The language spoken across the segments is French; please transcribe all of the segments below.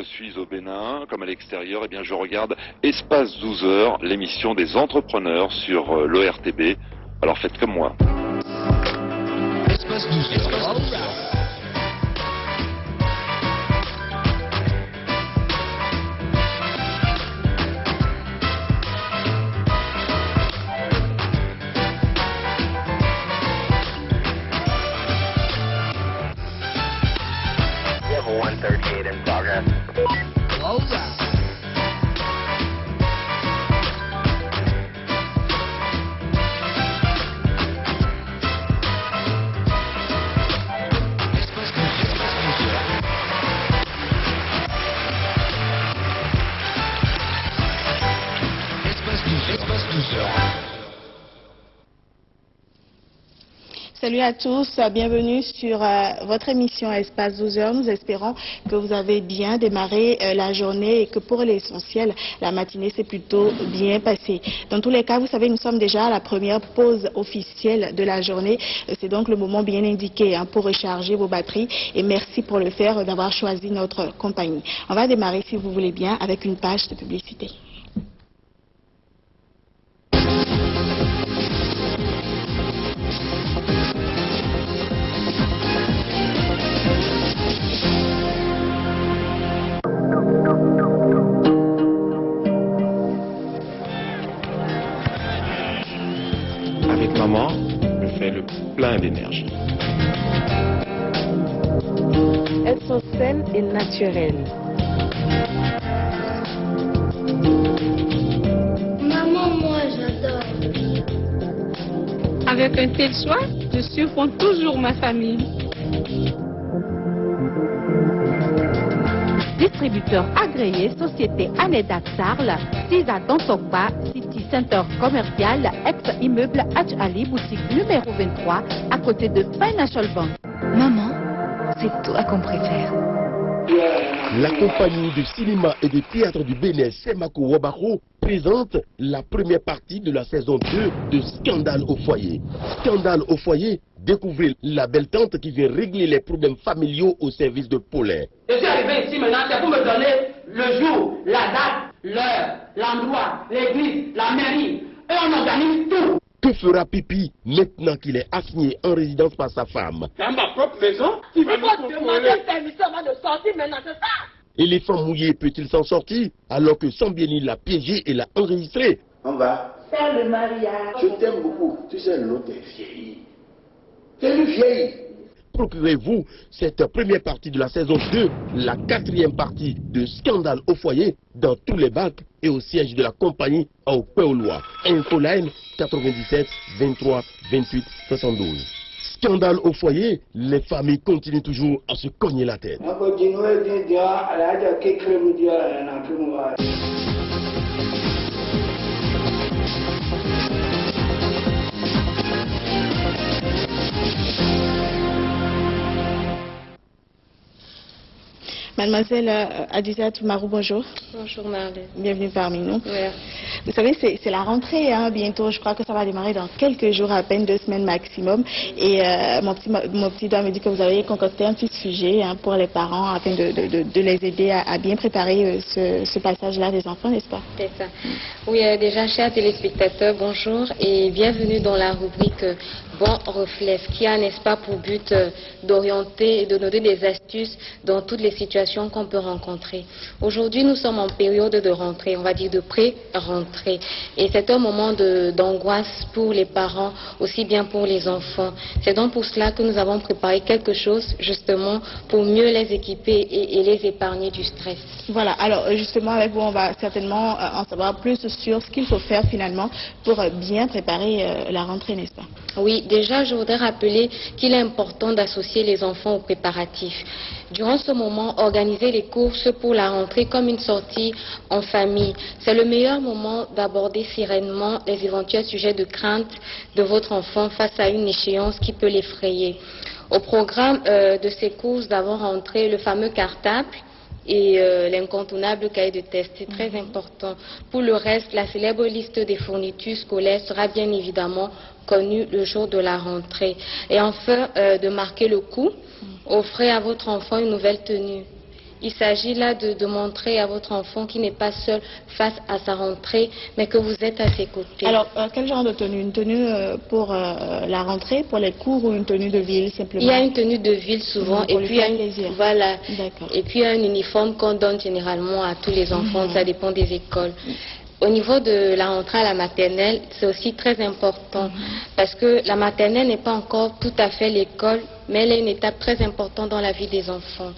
je suis au Bénin, comme à l'extérieur, eh bien je regarde Espace 12 heures, l'émission des entrepreneurs sur l'ORTB. Alors faites comme moi. Espace 12 heures. Level 138 in progress. Salut à tous, bienvenue sur votre émission Espace 12 heures. Nous espérons que vous avez bien démarré la journée et que pour l'essentiel, la matinée s'est plutôt bien passée. Dans tous les cas, vous savez, nous sommes déjà à la première pause officielle de la journée. C'est donc le moment bien indiqué pour recharger vos batteries et merci pour le faire d'avoir choisi notre compagnie. On va démarrer, si vous voulez bien, avec une page de publicité. Avec maman, je fais le plein d'énergie. Elles sont saines et naturelles. Maman, moi j'adore. Avec un tel choix, je surprends toujours ma famille. Distributeur agréé, société Aneda Sarl, 6 à Dantokba, City Center commercial, ex-immeuble Haj Ali, boutique numéro 23, à côté de Financial Bank. Maman, c'est toi qu'on préfère. La compagnie de cinéma et de théâtre du Bénin, Semako Wabaro, présente la première partie de la saison 2 de Scandale au foyer. Scandale au foyer, découvrez la belle tante qui vient régler les problèmes familiaux au service de Paulin. Je suis arrivé ici maintenant, c'est pour me donner le jour, la date, l'heure, l'endroit, l'église, la mairie, et on organise tout. Que fera Pipi maintenant qu'il est assigné en résidence par sa femme? Dans ma propre maison, tu veux pas demander permission avant de sortir maintenant, c'est ça? Éléphant mouillé peut-il s'en sortir alors que Sambieni l'a piégé et l'a enregistré? On va faire le mariage. Je t'aime beaucoup. Tu sais, l'autre est vieille. C'est une vieille. Procurez-vous cette première partie de la saison 2, la 4e partie de Scandale au foyer, dans tous les bacs et au siège de la compagnie au Péolois. Infoline 97 23 28 72. Scandale au foyer, les familles continuent toujours à se cogner la tête. Mademoiselle Adizat Marou, bonjour. Bonjour Marlène. Bienvenue parmi nous. Merci. Vous savez, c'est la rentrée bientôt. Je crois que ça va démarrer dans quelques jours, à peine 2 semaines maximum. Et mon petit doigt me dit que vous avez concocté un petit sujet pour les parents afin de les aider à bien préparer ce passage-là des enfants, n'est-ce pas? C'est ça. Oui, déjà, chers téléspectateurs, bonjour et bienvenue dans la rubrique Bon Reflet, qui a, n'est-ce pas, pour but d'orienter et de donner des astuces dans toutes les situations qu'on peut rencontrer. Aujourd'hui, nous sommes en période de rentrée, on va dire de pré-rentrée. Et c'est un moment d'angoisse pour les parents, aussi bien pour les enfants. C'est donc pour cela que nous avons préparé quelque chose, justement, pour mieux les équiper et les épargner du stress. Voilà, alors justement, avec vous, on va certainement en savoir plus sur ce qu'il faut faire finalement pour bien préparer la rentrée, n'est-ce pas? Oui, déjà, je voudrais rappeler qu'il est important d'associer les enfants aux préparatifs. Durant ce moment, organisez les courses pour la rentrée comme une sortie en famille. C'est le meilleur moment d'aborder sereinement les éventuels sujets de crainte de votre enfant face à une échéance qui peut l'effrayer. Au programme de ces courses d'avant-rentrée, le fameux cartable et l'incontournable cahier de test, c'est très important. Pour le reste, la célèbre liste des fournitures scolaires sera bien évidemment connue le jour de la rentrée. Et enfin, de marquer le coup, offrez à votre enfant une nouvelle tenue. Il s'agit là de montrer à votre enfant qu'il n'est pas seul face à sa rentrée, mais que vous êtes à ses côtés. Alors, quel genre de tenue? Une tenue pour la rentrée, pour les cours, ou une tenue de ville simplement? Il y a une tenue de ville souvent, et puis voilà, et puis un uniforme qu'on donne généralement à tous les enfants, ça dépend des écoles. Au niveau de la rentrée à la maternelle, c'est aussi très important parce que la maternelle n'est pas encore tout à fait l'école, mais elle est une étape très importante dans la vie des enfants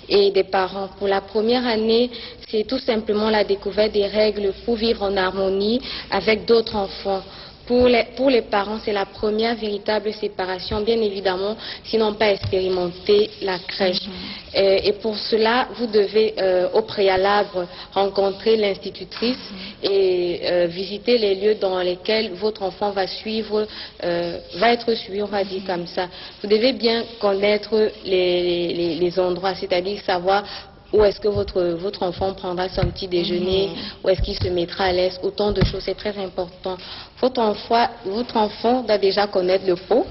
et des parents. Pour la première année, c'est tout simplement la découverte des règles pour vivre en harmonie avec d'autres enfants. Pour les parents, c'est la première véritable séparation, bien évidemment, s'ils n'ont pas expérimenté la crèche. Et pour cela, vous devez au préalable rencontrer l'institutrice et visiter les lieux dans lesquels votre enfant va être suivi, on va dire comme ça. Vous devez bien connaître les endroits, c'est-à-dire savoir où est-ce que votre enfant prendra son petit déjeuner, où est-ce qu'il se mettra à l'aise, autant de choses, c'est très important. Votre enfant doit déjà connaître le pot,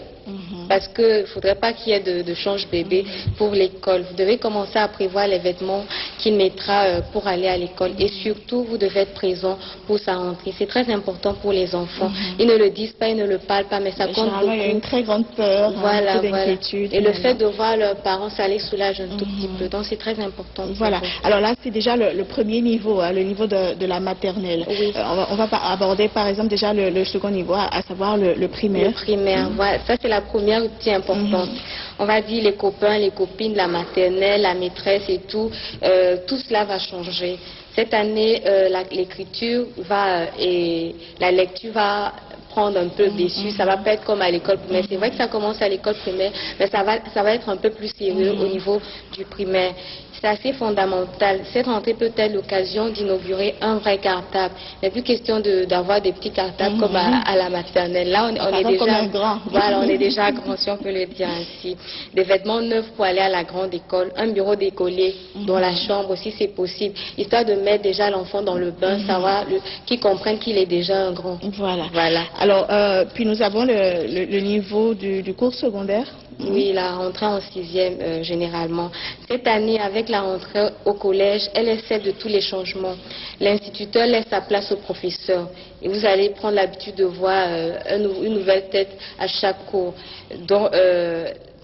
parce qu'il ne faudrait pas qu'il y ait de change-bébé pour l'école. Vous devez commencer à prévoir les vêtements qu'il mettra pour aller à l'école. Et surtout, vous devez être présent pour sa rentrée. C'est très important pour les enfants. Ils ne le disent pas, ils ne le parlent pas, mais ça compte beaucoup. Il y a une très grande peur, voilà, d'inquiétude. Et le fait de voir leurs parents, ça les soulage un tout petit peu. Donc c'est très important. Voilà. Alors là, c'est déjà le premier niveau, le niveau de la maternelle. Oui. On va aborder par exemple déjà le second niveau, à savoir le primaire. Le primaire, voilà. Ça c'est la première outil importante. On va dire les copains, les copines, la maternelle, la maîtresse et tout cela va changer. Cette année, l'écriture et la lecture va prendre un peu dessus. Ça va pas être comme à l'école primaire. C'est vrai que ça commence à l'école primaire, mais ça va être un peu plus sérieux au niveau du primaire. C'est assez fondamental. Cette rentrée peut être l'occasion d'inaugurer un vrai cartable. Il n'est plus question d'avoir des petits cartables comme à la maternelle. Là, on est déjà grand. Voilà, on est déjà grand, si on peut le dire ainsi. Des vêtements neufs pour aller à la grande école, un bureau d'écolier dans la chambre, si c'est possible, histoire de mettre déjà l'enfant dans le bain, savoir qu'il comprenne qu'il est déjà un grand. Voilà. Alors, puis nous avons le niveau du cours secondaire. Oui, la rentrée en 6e généralement. Cette année, avec la rentrée au collège, elle est celle de tous les changements. L'instituteur laisse sa place au professeur et vous allez prendre l'habitude de voir une nouvelle tête à chaque cours. Donc,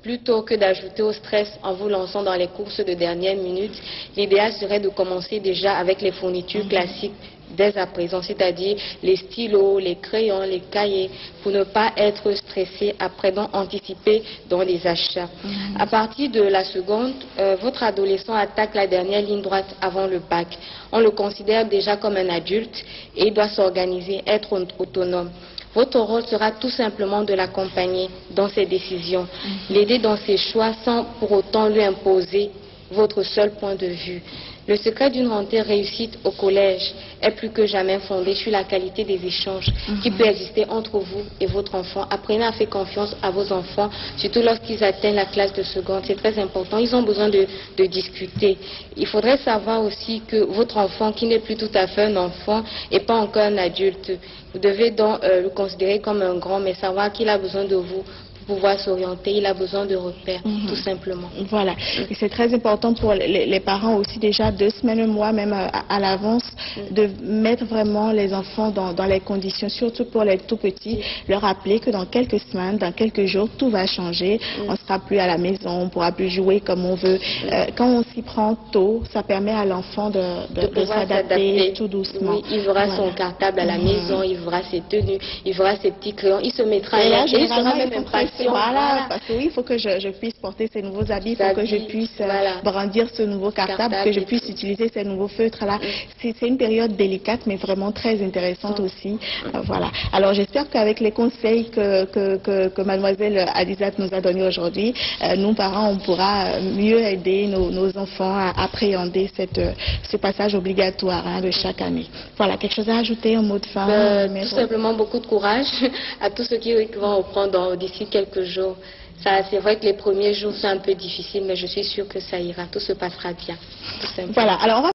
plutôt que d'ajouter au stress en vous lançant dans les courses de dernière minute, l'idéal serait de commencer déjà avec les fournitures classiques dès à présent, c'est-à-dire les stylos, les crayons, les cahiers, pour ne pas être stressé après, donc anticiper dans les achats. À partir de la seconde, votre adolescent attaque la dernière ligne droite avant le bac. On le considère déjà comme un adulte et il doit s'organiser, être autonome. Votre rôle sera tout simplement de l'accompagner dans ses décisions, l'aider dans ses choix sans pour autant lui imposer votre seul point de vue. Le secret d'une rentrée réussite au collège est plus que jamais fondé sur la qualité des échanges qui peut exister entre vous et votre enfant. Apprenez à faire confiance à vos enfants, surtout lorsqu'ils atteignent la classe de seconde. C'est très important. Ils ont besoin de discuter. Il faudrait savoir aussi que votre enfant, qui n'est plus tout à fait un enfant, n'est pas encore un adulte. Vous devez donc le considérer comme un grand, mais savoir qu'il a besoin de vous pour pouvoir s'orienter, il a besoin de repères, tout simplement. Voilà, et c'est très important pour les parents aussi, déjà 2 semaines, un mois même à l'avance, de mettre vraiment les enfants dans les conditions, surtout pour les tout petits, leur rappeler que dans quelques semaines, dans quelques jours, tout va changer, on ne sera plus à la maison, on ne pourra plus jouer comme on veut. Quand on s'y prend tôt, ça permet à l'enfant de s'adapter tout doucement. Oui, il verra son cartable à la maison, il verra ses tenues, il verra ses petits crayons, il se mettra à l'aise, il sera même impatient. Voilà, parce que oui, il faut que je puisse porter ces nouveaux habits, il faut que je puisse brandir ce nouveau cartable, que je puisse utiliser ces nouveaux feutres-là. C'est une période délicate, mais vraiment très intéressante aussi. Voilà. Alors, j'espère qu'avec les conseils que mademoiselle Adizat nous a donnés aujourd'hui, nous, parents, on pourra mieux aider nos enfants à appréhender ce passage obligatoire de chaque année. Voilà, quelque chose à ajouter, un mot de fin? Tout simplement beaucoup de courage à tous ceux qui vont reprendre d'ici quelques jours. C'est vrai que les premiers jours sont un peu difficiles, mais je suis sûre que ça ira, tout se passera bien. Voilà, alors on va